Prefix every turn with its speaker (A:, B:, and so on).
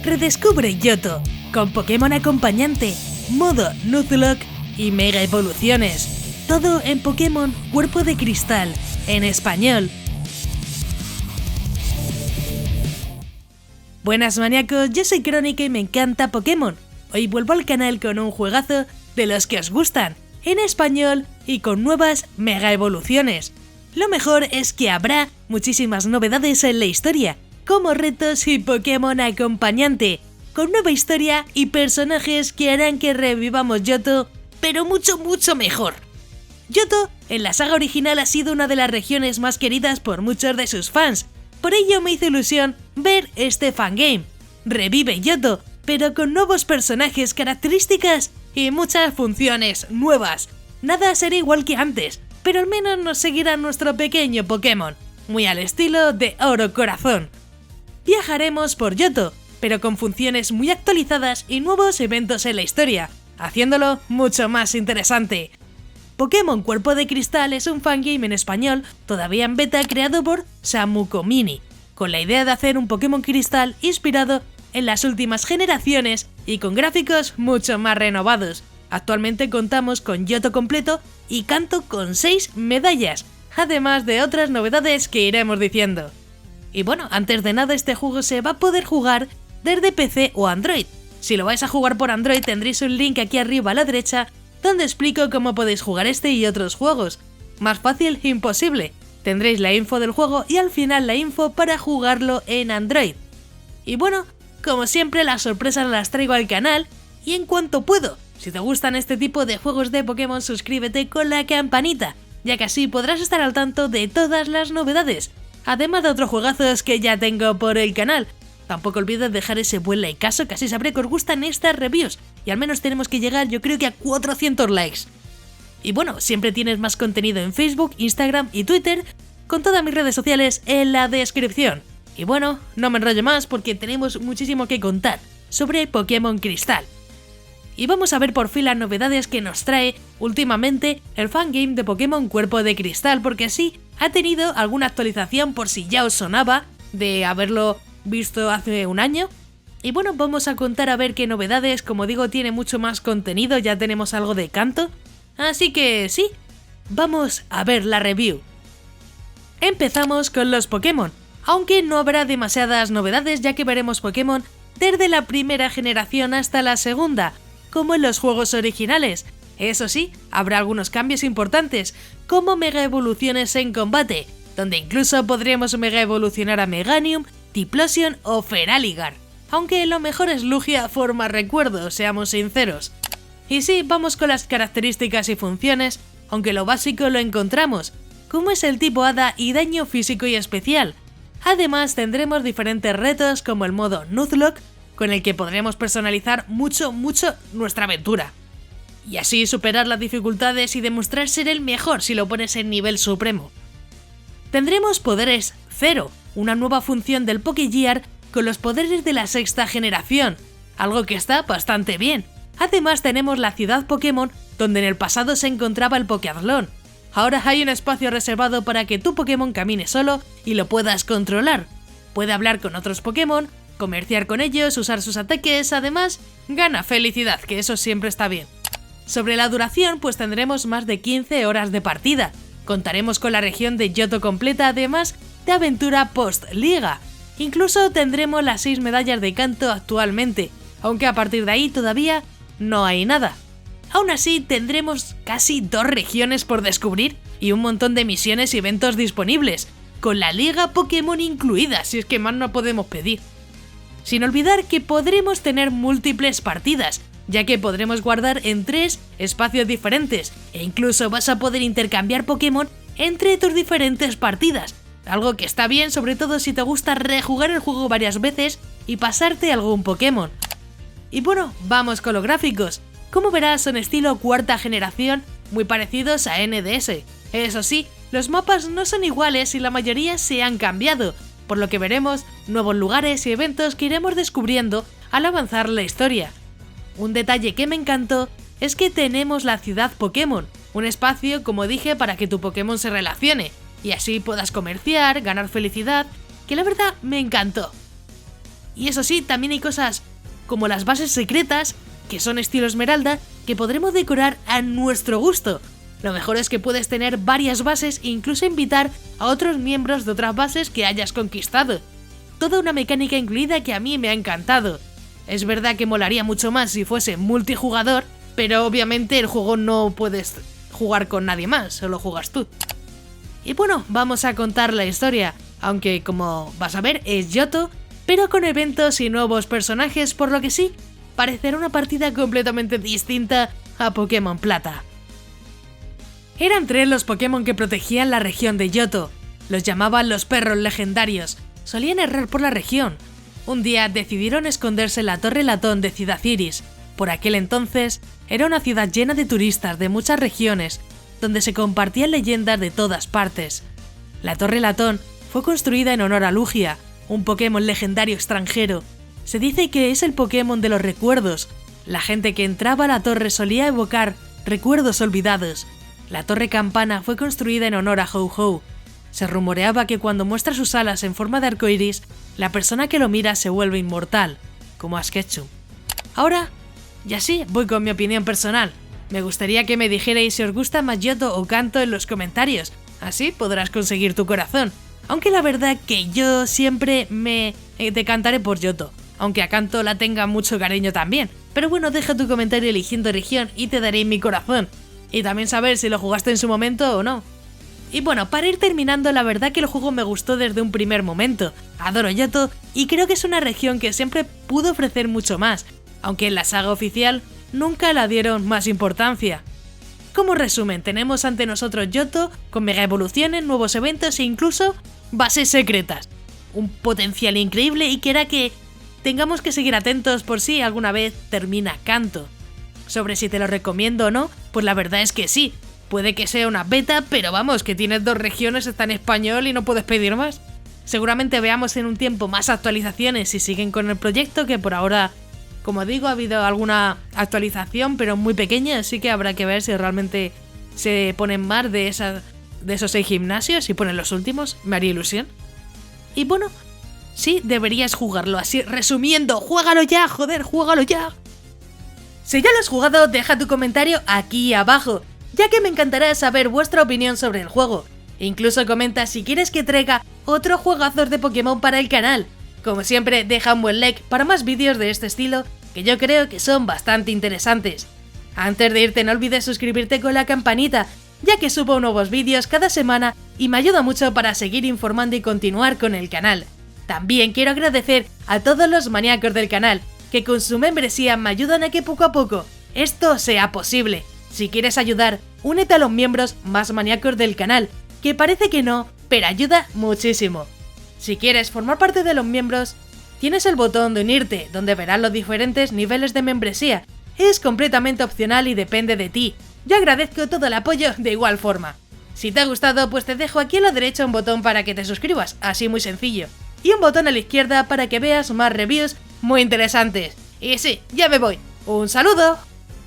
A: Redescubre Johto, con Pokémon acompañante, modo Nuzlocke y mega evoluciones. Todo en Pokémon Cuerpo de Cristal, en español. Buenas maníacos, yo soy Crónica y me encanta Pokémon. Hoy vuelvo al canal con un juegazo de los que os gustan, en español y con nuevas mega evoluciones. Lo mejor es que habrá muchísimas novedades en la historia, como retos y Pokémon acompañante, con nueva historia y personajes que harán que revivamos Johto, pero mucho mejor. Johto, en la saga original, ha sido una de las regiones más queridas por muchos de sus fans. Por ello me hizo ilusión ver este fangame. Revive Johto, pero con nuevos personajes, características y muchas funciones nuevas. Nada será igual que antes, pero al menos nos seguirá nuestro pequeño Pokémon, muy al estilo de Oro Corazón. Viajaremos por Johto, pero con funciones muy actualizadas y nuevos eventos en la historia, haciéndolo mucho más interesante. Pokémon Cuerpo de Cristal es un fangame en español, todavía en beta, creado por Samuco Mini, con la idea de hacer un Pokémon Cristal inspirado en las últimas generaciones y con gráficos mucho más renovados. Actualmente contamos con Johto completo y Kanto con 6 medallas, además de otras novedades que iremos diciendo. Y bueno, antes de nada, este juego se va a poder jugar desde PC o Android. Si lo vais a jugar por Android tendréis un link aquí arriba a la derecha donde explico cómo podéis jugar este y otros juegos. Más fácil imposible. Tendréis la info del juego y al final la info para jugarlo en Android. Y bueno, como siempre las sorpresas las traigo al canal y en cuanto puedo. Si te gustan este tipo de juegos de Pokémon, suscríbete con la campanita, ya que así podrás estar al tanto de todas las novedades, además de otros juegazos que ya tengo por el canal. Tampoco olvides dejar ese buen likeazo, que así sabré que os gustan estas reviews, y al menos tenemos que llegar, yo creo que a 400 likes. Y bueno, siempre tienes más contenido en Facebook, Instagram y Twitter, con todas mis redes sociales en la descripción. Y bueno, no me enrollo más porque tenemos muchísimo que contar sobre Pokémon Cristal. Y vamos a ver por fin las novedades que nos trae últimamente el fangame de Pokémon Cuerpo de Cristal, porque sí, ha tenido alguna actualización por si ya os sonaba de haberlo visto hace un año. Y bueno, vamos a contar a ver qué novedades. Como digo, tiene mucho más contenido, ya tenemos algo de Kanto, así que sí, vamos a ver la review. Empezamos con los Pokémon, aunque no habrá demasiadas novedades, ya que veremos Pokémon desde la primera generación hasta la segunda, como en los juegos originales. Eso sí, habrá algunos cambios importantes, como mega evoluciones en combate, donde incluso podremos mega evolucionar a Meganium, Typhlosion o Feraligatr, aunque lo mejor es Lugia forma recuerdo, seamos sinceros. Y sí, vamos con las características y funciones, aunque lo básico lo encontramos, como es el tipo Hada y daño físico y especial. Además tendremos diferentes retos como el modo Nuzlocke, con el que podremos personalizar mucho nuestra aventura, y así superar las dificultades y demostrar ser el mejor si lo pones en nivel supremo. Tendremos poderes 0, una nueva función del Pokégear con los poderes de la sexta generación, algo que está bastante bien. Además tenemos la ciudad Pokémon, donde en el pasado se encontraba el Pokéathlon. Ahora hay un espacio reservado para que tu Pokémon camine solo y lo puedas controlar. Puede hablar con otros Pokémon, comerciar con ellos, usar sus ataques, además gana felicidad, que eso siempre está bien. Sobre la duración, pues tendremos más de 15 horas de partida. Contaremos con la región de Johto completa, además de aventura post-liga. Incluso tendremos las 6 medallas de Kanto actualmente, aunque a partir de ahí todavía no hay nada. Aún así tendremos casi 2 regiones por descubrir y un montón de misiones y eventos disponibles, con la liga Pokémon incluida, si es que más no podemos pedir. Sin olvidar que podremos tener múltiples partidas, ya que podremos guardar en 3 espacios diferentes, e incluso vas a poder intercambiar Pokémon entre tus diferentes partidas, algo que está bien, sobre todo si te gusta rejugar el juego varias veces y pasarte algún Pokémon. Y bueno, vamos con los gráficos. Como verás, son estilo cuarta generación, muy parecidos a NDS. Eso sí, los mapas no son iguales y la mayoría se han cambiado, por lo que veremos nuevos lugares y eventos que iremos descubriendo al avanzar la historia. Un detalle que me encantó es que tenemos la ciudad Pokémon, un espacio, como dije, para que tu Pokémon se relacione, y así puedas comerciar, ganar felicidad, que la verdad me encantó. Y eso sí, también hay cosas como las bases secretas, que son estilo Esmeralda, que podremos decorar a nuestro gusto. Lo mejor es que puedes tener varias bases e incluso invitar a otros miembros de otras bases que hayas conquistado. Toda una mecánica incluida que a mí me ha encantado. Es verdad que molaría mucho más si fuese multijugador, pero obviamente el juego no puedes jugar con nadie más, solo juegas tú. Y bueno, vamos a contar la historia, aunque como vas a ver es Johto, pero con eventos y nuevos personajes, por lo que sí, parecerá una partida completamente distinta a Pokémon Plata. Eran 3 los Pokémon que protegían la región de Johto, los llamaban los perros legendarios, solían errar por la región. Un día decidieron esconderse en la Torre Latón de Ciudad Iris. Por aquel entonces, era una ciudad llena de turistas de muchas regiones, donde se compartían leyendas de todas partes. La Torre Latón fue construida en honor a Lugia, un Pokémon legendario extranjero. Se dice que es el Pokémon de los recuerdos. La gente que entraba a la torre solía evocar recuerdos olvidados. La Torre Campana fue construida en honor a Ho-Oh. Se rumoreaba que cuando muestra sus alas en forma de arcoiris, la persona que lo mira se vuelve inmortal, como Ash Ketchum. Ahora, ya sí, voy con mi opinión personal. Me gustaría que me dijerais si os gusta más Johto o Kanto en los comentarios, así podrás conseguir tu corazón. Aunque la verdad que yo siempre me decantaré por Johto, aunque a Kanto la tenga mucho cariño también. Pero bueno, deja tu comentario eligiendo región y te daré mi corazón. Y también saber si lo jugaste en su momento o no. Y bueno, para ir terminando, la verdad que el juego me gustó desde un primer momento. Adoro Johto y creo que es una región que siempre pudo ofrecer mucho más, aunque en la saga oficial nunca la dieron más importancia. Como resumen, tenemos ante nosotros Johto con mega evoluciones, nuevos eventos e incluso bases secretas. Un potencial increíble y que hará que tengamos que seguir atentos por si alguna vez termina Kanto. Sobre si te lo recomiendo o no, pues la verdad es que sí. Puede que sea una beta, pero vamos, que tienes 2 regiones, está en español y no puedes pedir más. Seguramente veamos en un tiempo más actualizaciones si siguen con el proyecto, que por ahora, como digo, ha habido alguna actualización, pero muy pequeña, así que habrá que ver si realmente se ponen más de esos 6 gimnasios y ponen los últimos, me haría ilusión. Y bueno, sí, deberías jugarlo, así resumiendo, ¡juégalo ya, joder, juégalo ya! Si ya lo has jugado, deja tu comentario aquí abajo, ya que me encantará saber vuestra opinión sobre el juego. Incluso comenta si quieres que traiga otros juegazos de Pokémon para el canal. Como siempre, deja un buen like para más vídeos de este estilo, que yo creo que son bastante interesantes. Antes de irte, no olvides suscribirte con la campanita, ya que subo nuevos vídeos cada semana y me ayuda mucho para seguir informando y continuar con el canal. También quiero agradecer a todos los maníacos del canal, que con su membresía me ayudan a que poco a poco esto sea posible. Si quieres ayudar, únete a los miembros más maníacos del canal, que parece que no, pero ayuda muchísimo. Si quieres formar parte de los miembros, tienes el botón de unirte, donde verás los diferentes niveles de membresía. Es completamente opcional y depende de ti. Yo agradezco todo el apoyo de igual forma. Si te ha gustado, pues te dejo aquí a la derecha un botón para que te suscribas, así muy sencillo. Y un botón a la izquierda para que veas más reviews muy interesantes. Y sí, ya me voy. ¡Un saludo!